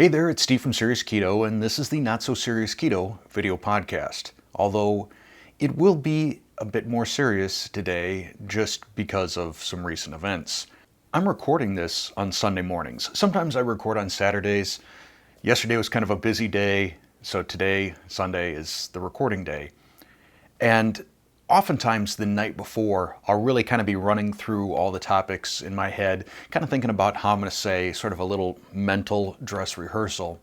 Hey there, it's Steve from SeriousKeto, and this is the Not So Serious Keto video podcast. Although it will be a bit more serious today just because of some recent events. I'm recording this on Sunday mornings. Sometimes I record on Saturdays. Yesterday was kind of a busy day, so today, Sunday, is the recording day. And oftentimes the night before, I'll really kind of be running through all the topics in my head, kind of thinking about how I'm going to say sort of a little mental dress rehearsal.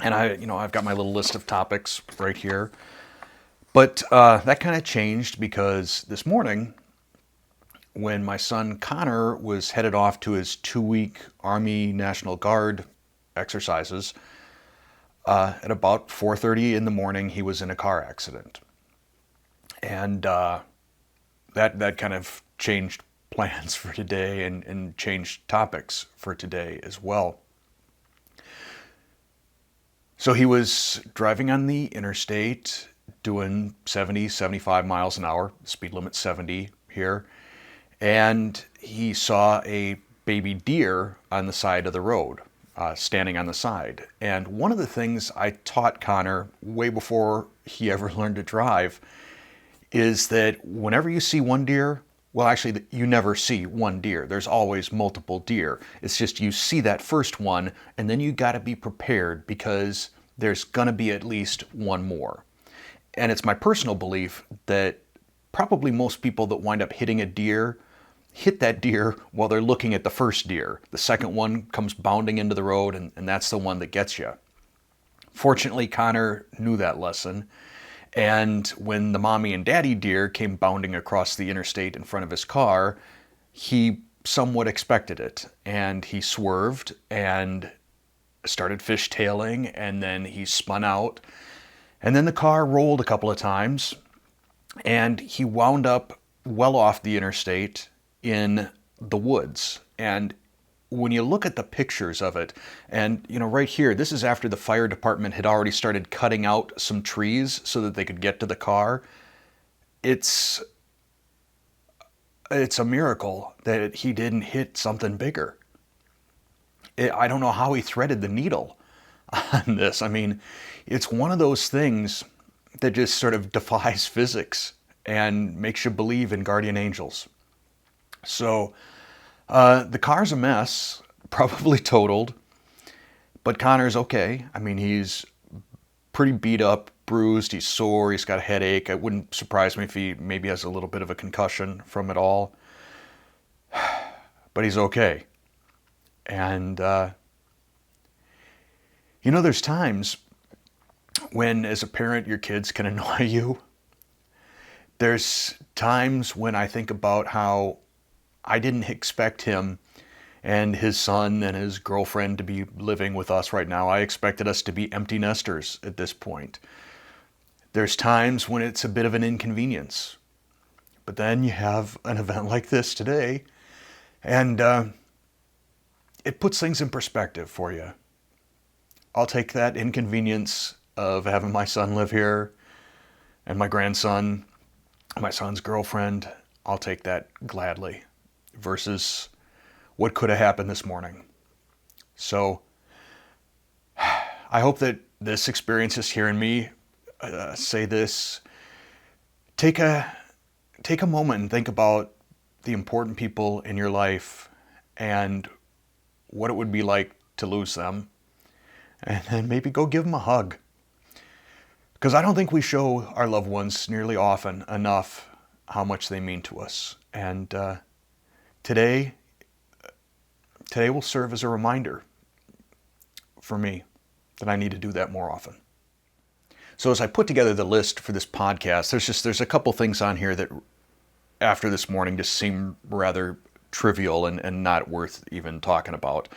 And I've got my little list of topics right here. But that kind of changed because this morning, when my son Connor was headed off to his 2-week Army National Guard exercises, at about 4:30 in the morning, he was in a car accident. And that kind of changed plans for today and changed topics for today as well. So he was driving on the interstate doing 70, 75 miles an hour, speed limit 70 here, and he saw a baby deer on the side of the road, standing on the side. And one of the things I taught Connor way before he ever learned to drive is that whenever you see one deer, well, actually, you never see one deer. There's always multiple deer. It's just you see that first one, and then you got to be prepared because there's going to be at least one more. And it's my personal belief that probably most people that wind up hitting a deer hit that deer while they're looking at the first deer. The second one comes bounding into the road, and that's the one that gets you. Fortunately, Connor knew that lesson. And when the mommy and daddy deer came bounding across the interstate in front of his car, he somewhat expected it. And he swerved and started fishtailing, and then he spun out. And then the car rolled a couple of times, and he wound up well off the interstate in the woods. And when you look at the pictures of it, and right here, this is after the fire department had already started cutting out some trees so that they could get to the car. It's a miracle that he didn't hit something bigger. I don't know how he threaded the needle on this. I mean, it's one of those things that just sort of defies physics and makes you believe in guardian angels. So the car's a mess, probably totaled, but Connor's okay. I mean, he's pretty beat up, bruised, he's sore, he's got a headache. It wouldn't surprise me if he maybe has a little bit of a concussion from it all, but he's okay. And, there's times when, as a parent, your kids can annoy you. There's times when I think about how I didn't expect him and his son and his girlfriend to be living with us right now. I expected us to be empty nesters at this point. There's times when it's a bit of an inconvenience. But then you have an event like this today, and it puts things in perspective for you. I'll take that inconvenience of having my son live here and my grandson, my son's girlfriend. I'll take that gladly versus what could have happened this morning. So I hope that this experience is hearing me say this. Take a moment and think about the important people in your life and what it would be like to lose them. And then maybe go give them a hug. Because I don't think we show our loved ones nearly often enough how much they mean to us. And today will serve as a reminder for me that I need to do that more often. So as I put together the list for this podcast, there's a couple things on here that after this morning just seem rather trivial and not worth even talking about,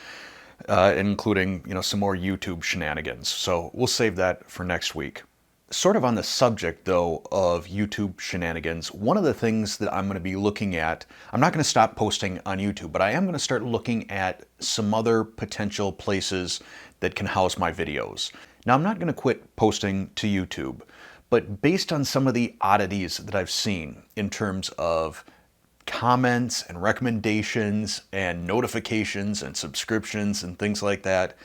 including some more YouTube shenanigans. So we'll save that for next week. Sort of on the subject, though, of YouTube shenanigans, one of the things that I'm going to be looking at, I'm not going to stop posting on YouTube, but I am going to start looking at some other potential places that can house my videos. Now, I'm not going to quit posting to YouTube, but based on some of the oddities that I've seen in terms of comments and recommendations and notifications and subscriptions and things like that,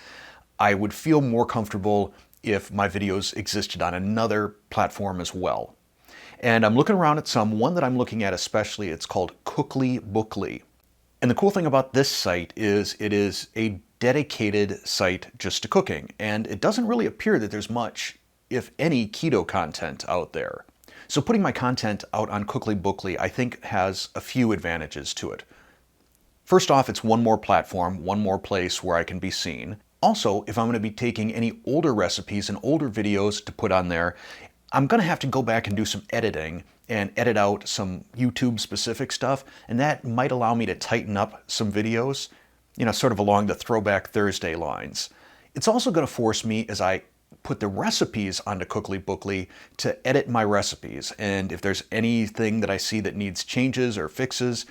I would feel more comfortable if my videos existed on another platform as well. And I'm looking around at some. One that I'm looking at especially, it's called Cookbook. And the cool thing about this site is it is a dedicated site just to cooking. And it doesn't really appear that there's much, if any, keto content out there. So putting my content out on Cookbook, I think, has a few advantages to it. First off, it's one more platform, one more place where I can be seen. Also, if I'm going to be taking any older recipes and older videos to put on there, I'm going to have to go back and do some editing and edit out some YouTube specific stuff, and that might allow me to tighten up some videos, sort of along the Throwback Thursday lines. It's also going to force me, as I put the recipes onto Cookbook, to edit my recipes, and if there's anything that I see that needs changes or fixes,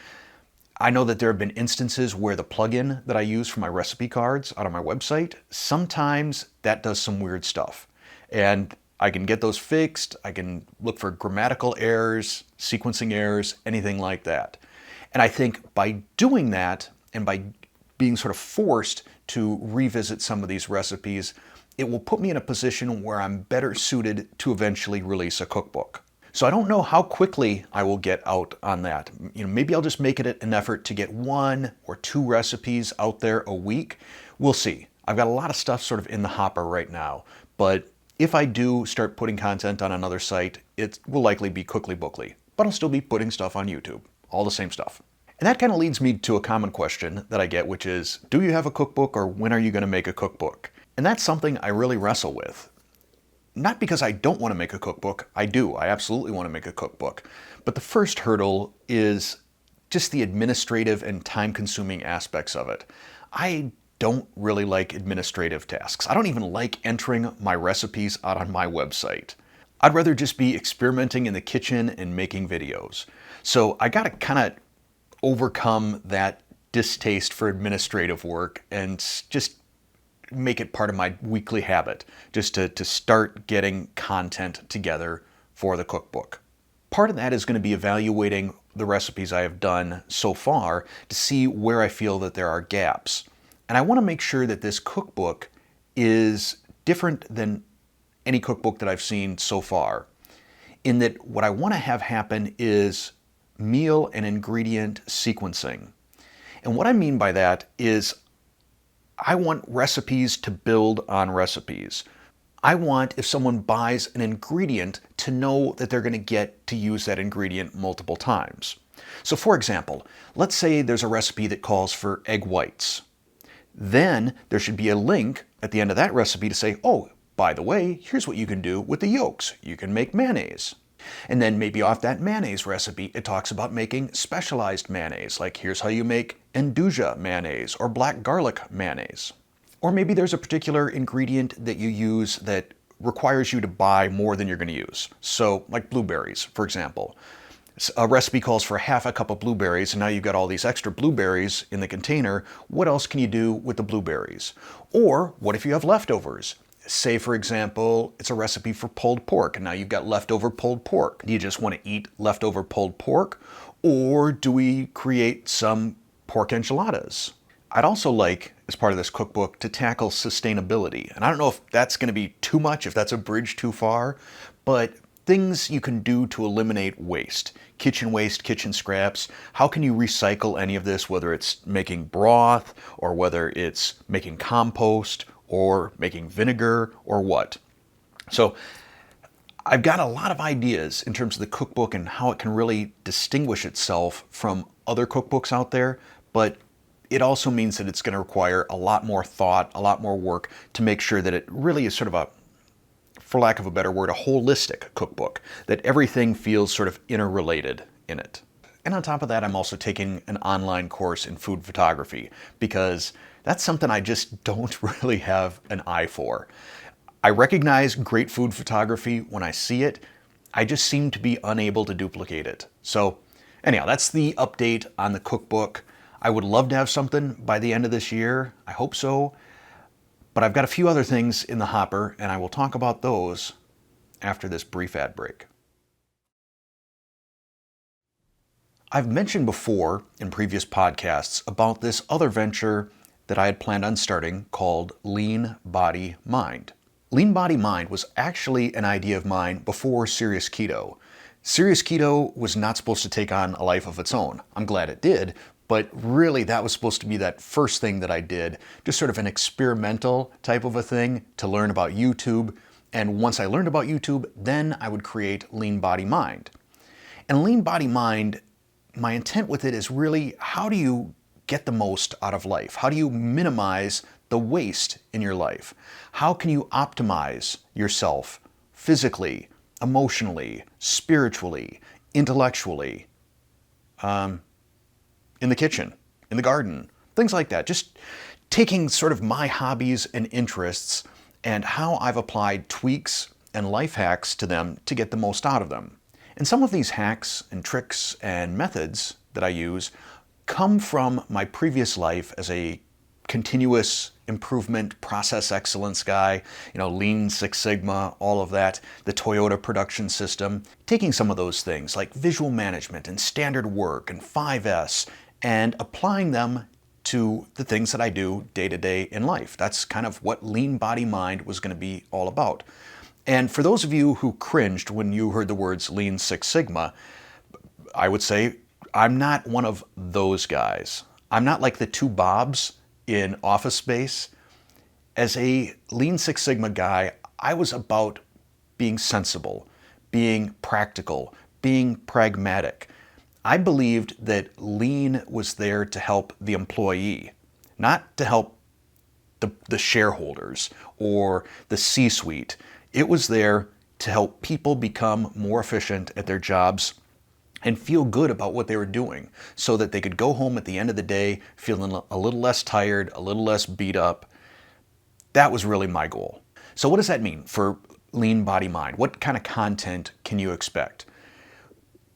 I know that there have been instances where the plugin that I use for my recipe cards out on my website, sometimes that does some weird stuff. And I can get those fixed. I can look for grammatical errors, sequencing errors, anything like that. And I think by doing that and by being sort of forced to revisit some of these recipes, it will put me in a position where I'm better suited to eventually release a cookbook. So I don't know how quickly I will get out on that. Maybe I'll just make it an effort to get 1 or 2 recipes out there a week. We'll see. I've got a lot of stuff sort of in the hopper right now, but if I do start putting content on another site, it will likely be Cookbook, but I'll still be putting stuff on YouTube, all the same stuff. And that kind of leads me to a common question that I get, which is, do you have a cookbook, or when are you going to make a cookbook? And that's something I really wrestle with. Not because I don't want to make a cookbook. I do. I absolutely want to make a cookbook. But the first hurdle is just the administrative and time-consuming aspects of it. I don't really like administrative tasks. I don't even like entering my recipes out on my website. I'd rather just be experimenting in the kitchen and making videos. So I got to kind of overcome that distaste for administrative work and just make it part of my weekly habit, just to start getting content together for the cookbook. Part of that is going to be evaluating the recipes I have done so far to see where I feel that there are gaps. And I want to make sure that this cookbook is different than any cookbook that I've seen so far, in that what I want to have happen is meal and ingredient sequencing. And what I mean by that is I want recipes to build on recipes. I want, if someone buys an ingredient, to know that they're going to get to use that ingredient multiple times. So for example, let's say there's a recipe that calls for egg whites. Then there should be a link at the end of that recipe to say, oh, by the way, here's what you can do with the yolks. You can make mayonnaise. And then maybe off that mayonnaise recipe, it talks about making specialized mayonnaise, like here's how you make Andouja mayonnaise or black garlic mayonnaise. Or maybe there's a particular ingredient that you use that requires you to buy more than you're going to use. So like blueberries, for example. A recipe calls for half a cup of blueberries, and now you've got all these extra blueberries in the container. What else can you do with the blueberries? Or what if you have leftovers? Say, for example, it's a recipe for pulled pork, and now you've got leftover pulled pork. Do you just want to eat leftover pulled pork? Or do we create some pork enchiladas? I'd also like, as part of this cookbook, to tackle sustainability. And I don't know if that's going to be too much, if that's a bridge too far, but things you can do to eliminate waste, kitchen scraps. How can you recycle any of this, whether it's making broth or whether it's making compost or making vinegar or what? So I've got a lot of ideas in terms of the cookbook and how it can really distinguish itself from other cookbooks out there, but it also means that it's going to require a lot more thought, a lot more work to make sure that it really is sort of a, for lack of a better word, a holistic cookbook, that everything feels sort of interrelated in it. And on top of that, I'm also taking an online course in food photography because that's something I just don't really have an eye for. I recognize great food photography when I see it. I just seem to be unable to duplicate it. So anyhow, that's the update on the cookbook. I would love to have something by the end of this year. I hope so. But I've got a few other things in the hopper, and I will talk about those after this brief ad break. I've mentioned before in previous podcasts about this other venture that I had planned on starting called LeanBodyMind. LeanBodyMind was actually an idea of mine before SeriousKeto. SeriousKeto was not supposed to take on a life of its own. I'm glad it did, but really that was supposed to be that first thing that I did, just sort of an experimental type of a thing to learn about YouTube. And once I learned about YouTube, then I would create LeanBodyMind. And LeanBodyMind, my intent with it is really, how do you get the most out of life? How do you minimize the waste in your life? How can you optimize yourself physically, emotionally, spiritually, intellectually, in the kitchen, in the garden, things like that. Just taking sort of my hobbies and interests and how I've applied tweaks and life hacks to them to get the most out of them. And some of these hacks and tricks and methods that I use come from my previous life as a continuous improvement, process excellence guy, Lean Six Sigma, all of that, the Toyota production system, taking some of those things like visual management and standard work and 5S and applying them to the things that I do day to day in life. That's kind of what LeanBodyMind was going to be all about. And for those of you who cringed when you heard the words Lean Six Sigma, I would say I'm not one of those guys. I'm not like the two Bobs in Office Space. As a Lean Six Sigma guy, I was about being sensible, being practical, being pragmatic. I believed that Lean was there to help the employee, not to help the shareholders or the C-suite. It was there to help people become more efficient at their jobs and feel good about what they were doing so that they could go home at the end of the day feeling a little less tired, a little less beat up. That was really my goal. So what does that mean for LeanBodyMind? What kind of content can you expect?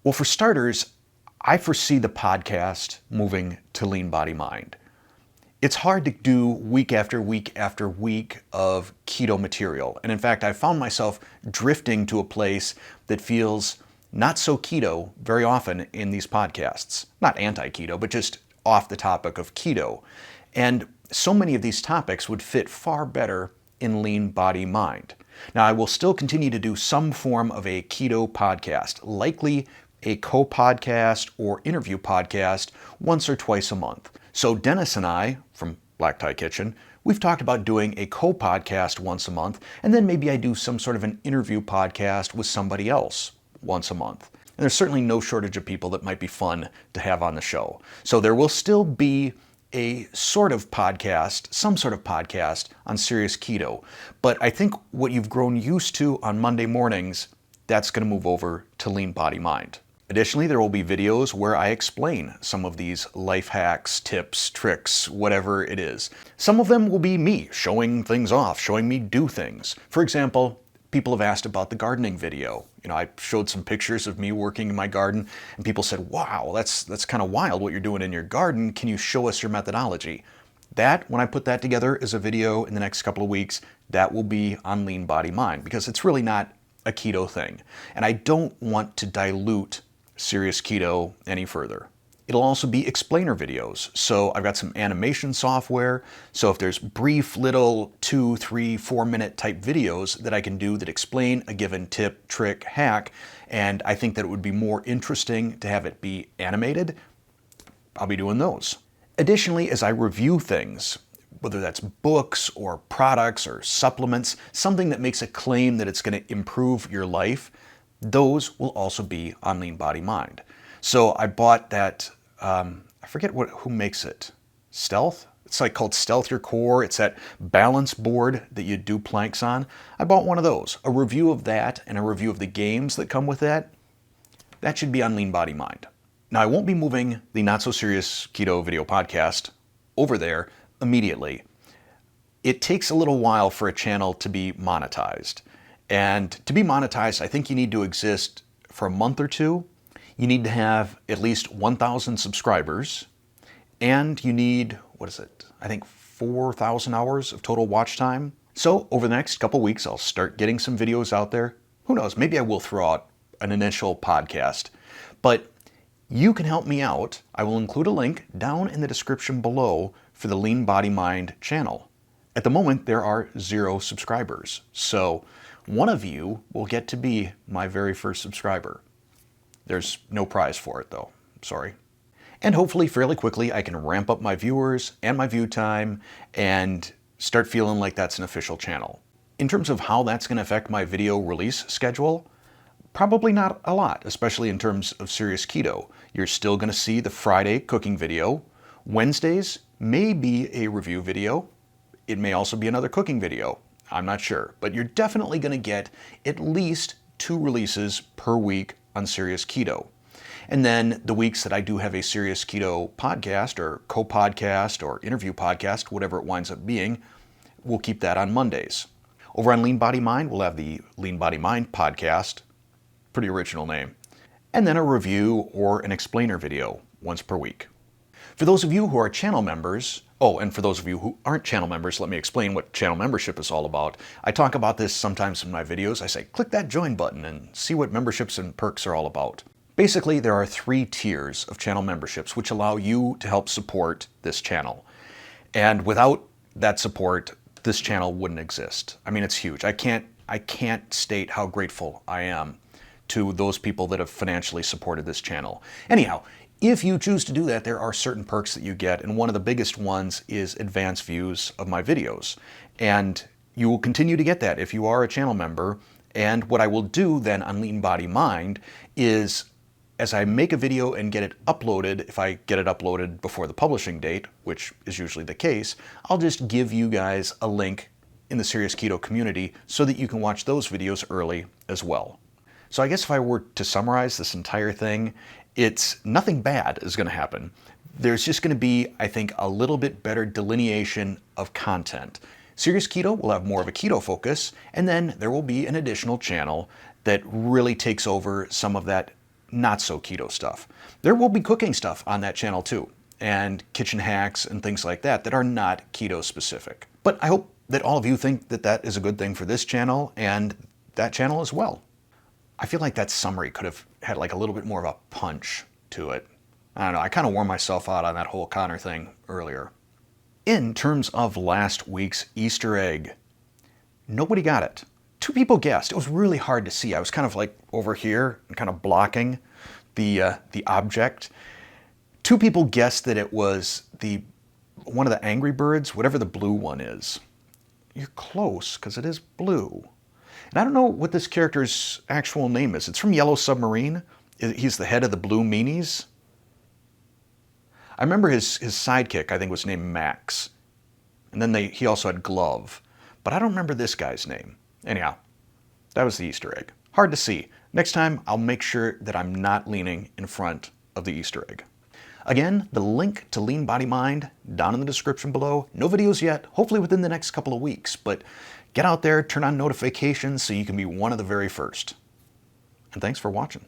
Well, for starters, I foresee the podcast moving to LeanBodyMind. It's hard to do week after week after week of keto material. And in fact, I found myself drifting to a place that feels not so keto very often in these podcasts. Not anti-keto, but just off the topic of keto. And so many of these topics would fit far better in LeanBodyMind. Now, I will still continue to do some form of a keto podcast, likely a co-podcast or interview podcast once or twice a month. So Dennis and I, from Black Tie Kitchen, we've talked about doing a co-podcast once a month, and then maybe I do some sort of an interview podcast with somebody else once a month. And there's certainly no shortage of people that might be fun to have on the show. So there will still be a sort of podcast, some sort of podcast on SeriousKeto. But I think what you've grown used to on Monday mornings, that's going to move over to LeanBodyMind. Additionally, there will be videos where I explain some of these life hacks, tips, tricks, whatever it is. Some of them will be me showing things off, showing me do things. For example, people have asked about the gardening video. I showed some pictures of me working in my garden, and people said, wow, that's kind of wild what you're doing in your garden. Can you show us your methodology? That, when I put that together as a video in the next couple of weeks, that will be on LeanBodyMind, because it's really not a keto thing. And I don't want to dilute SeriousKeto any further. It'll also be explainer videos. So I've got some animation software. So if there's brief little 2, 3, 4 minute type videos that I can do that explain a given tip, trick, hack, and I think that it would be more interesting to have it be animated, I'll be doing those. Additionally, as I review things, whether that's books or products or supplements, something that makes a claim that it's going to improve your life, those will also be on LeanBodyMind. So I bought that, I forget who makes it, Stealth? It's like called Stealth Your Core. It's that balance board that you do planks on. I bought one of those. A review of that and a review of the games that come with that, that should be on LeanBodyMind. Now, I won't be moving the Not So Serious Keto video podcast over there immediately. It takes a little while for a channel to be monetized. And to be monetized, I think you need to exist for a month or two. You need to have at least 1,000 subscribers. And you need, I think 4,000 hours of total watch time. So over the next couple weeks, I'll start getting some videos out there. Who knows, maybe I will throw out an initial podcast. But you can help me out. I will include a link down in the description below for the Lean Body Mind channel. At the moment, there are 0 subscribers, so one of you will get to be my very first subscriber. There's no prize for it though, sorry. And hopefully fairly quickly I can ramp up my viewers and my view time and start feeling like that's an official channel. In terms of how that's going to affect my video release schedule, probably not a lot, especially in terms of SeriousKeto. You're still going to see the Friday cooking video. Wednesdays may be a review video. It may also be another cooking video. I'm not sure, but you're definitely going to get at least 2 releases per week on SeriousKeto. And then the weeks that I do have a SeriousKeto podcast or co-podcast or interview podcast, whatever it winds up being, we'll keep that on Mondays. Over on Lean Body Mind, we'll have the Lean Body Mind podcast, pretty original name, and then a review or an explainer video once per week. For those of you who are channel members, and for those of you who aren't channel members, let me explain what channel membership is all about. I talk about this sometimes in my videos. I say, click that join button and see what memberships and perks are all about. Basically, there are 3 tiers of channel memberships which allow you to help support this channel. And without that support, this channel wouldn't exist. I mean, it's huge. I can't state how grateful I am to those people that have financially supported this channel. Anyhow, if you choose to do that, there are certain perks that you get, and one of the biggest ones is advanced views of my videos. And you will continue to get that if you are a channel member. And what I will do then on Lean Body Mind is, as I make a video and get it uploaded, if I get it uploaded before the publishing date, which is usually the case, I'll just give you guys a link in the SeriousKeto community so that you can watch those videos early as well. So I guess if I were to summarize this entire thing, it's nothing bad is going to happen. There's just going to be, I think, a little bit better delineation of content. SeriousKeto will have more of a keto focus, and then there will be an additional channel that really takes over some of that not so keto stuff. There will be cooking stuff on that channel too, and kitchen hacks and things like that that are not keto specific. But I hope that all of you think that that is a good thing for this channel and that channel as well. I feel like that summary could have had like a little bit more of a punch to it. I don't know, I kind of wore myself out on that whole Connor thing earlier. In terms of last week's Easter egg, nobody got it. 2 people guessed. It was really hard to see. I was kind of like over here and kind of blocking the object. 2 people guessed that it was one of the Angry Birds, whatever the blue one is. You're close, because it is blue. And I don't know what this character's actual name is. It's from Yellow Submarine. He's the head of the Blue Meanies. I remember his sidekick, I think, was named Max. And then he also had Glove. But I don't remember this guy's name. Anyhow, that was the Easter egg. Hard to see. Next time, I'll make sure that I'm not leaning in front of the Easter egg. Again, the link to Lean Body Mind down in the description below. No videos yet, hopefully within the next couple of weeks, but get out there, turn on notifications so you can be one of the very first. And thanks for watching.